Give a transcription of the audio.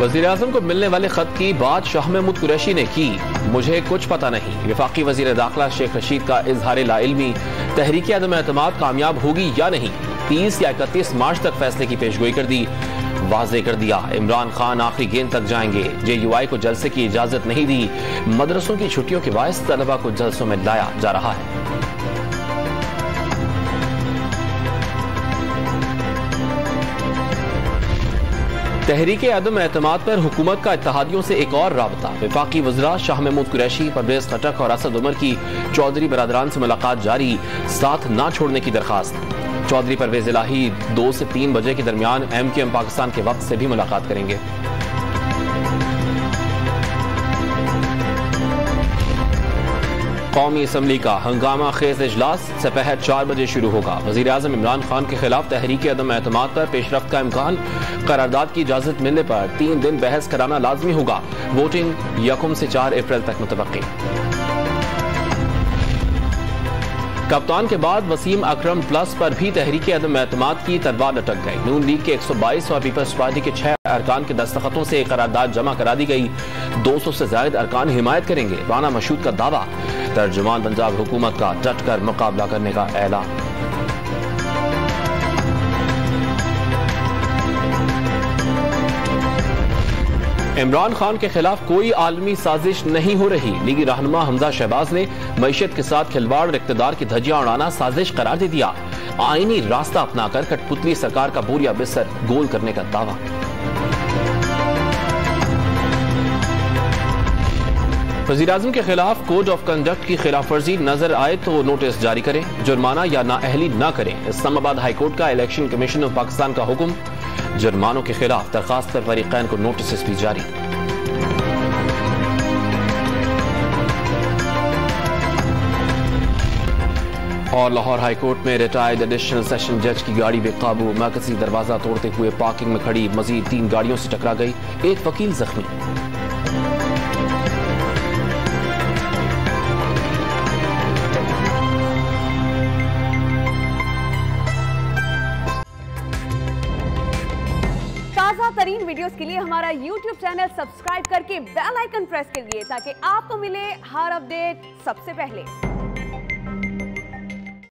वज़ीर-ए-आज़म को मिलने वाले खत की बात शाह महमूद कुरैशी ने की। मुझे कुछ पता नहीं। वफाकी वज़ीर दाखिला शेख रशीद का इजहार लाइल्मी तहरीक अदम एतमाद कामयाब होगी या नहीं, 30 या 31 मार्च तक फैसले की पेशगोई कर दी। वाज़े कर दिया इमरान खान आखिरी गेंद तक जाएंगे। JUI को जलसे की इजाजत नहीं दी। मदरसों की छुट्टियों के बायस तलबा को जलसों में लाया जा रहा है। तहरीक अदम एतमाद पर हुकूमत का इत्तेहादियों से एक और राबता। वफाकी वज़रा शाह महमूद कुरैशी, परवेज खटक और असद उमर की चौधरी बरादरान से मुलाकात जारी, साथ ना छोड़ने की दरखास्त। चौधरी परवेज इलाही 2 से 3 बजे के दरमियान MQM पाकिस्तान के वक्त से भी मुलाकात करेंगे। कौमी असम्बली का हंगामा खेज इजलास दोपहर 4 बजे शुरू होगा। वज़ीर-ए-आज़म इमरान खान के खिलाफ तहरीक अदम एतमाद पर पेशरफ्त का इम्कान। करारदाद की इजाजत मिलने पर 3 दिन बहस कराना लाजमी होगा। वोटिंग 1 से 4 अप्रैल तक मुतवक्की। कप्तान के बाद वसीम अकरम प्लस पर भी तहरीक अदम एतमाद की तलवार लटक गई। नून लीग के 122 और पीपल्स पार्टी के 6 अरकान के दस्तखतों से करारदाद जमा करा दी गई। 200 से ज्यादा अरकान हिमायत करेंगे। राना मशहूद का दावा। तर्जुमान पंजाब हुकूमत का डट कर मुकाबला करने का ऐलान। इमरान खान के खिलाफ कोई आलमी साजिश नहीं हो रही। लीगी रहनुमा हमजा शहबाज ने मईशत के साथ खिलवाड़ और इक़्तिदार की धज्जियां उड़ाना साजिश करार दे दिया। आईनी रास्ता अपनाकर कठपुतली सरकार का बोरिया बिस्तर गोल करने का दावा। वज़ीर-ए-आज़म के खिलाफ कोड ऑफ कंडक्ट की खिलाफ वर्जी नजर आए तो नोटिस जारी करें, जुर्माना या नाअहली न करें। इस्लामाबाद हाईकोर्ट का इलेक्शन कमीशन ऑफ पाकिस्तान का हुक्म। जुर्मानों के खिलाफ दरखास्त पर फरीकैन को नोटिस भी जारी। और लाहौर हाईकोर्ट में रिटायर्ड एडिशनल सेशन जज की गाड़ी बेकाबू, मरकजी दरवाजा तोड़ते हुए पार्किंग में खड़ी मजीद 3 गाड़ियों से टकरा गई। एक वकील जख्मी। ताज़ा तरीन वीडियोस के लिए हमारा YouTube चैनल सब्सक्राइब करके बेल आइकन प्रेस करिए ताकि आपको मिले हर अपडेट सबसे पहले।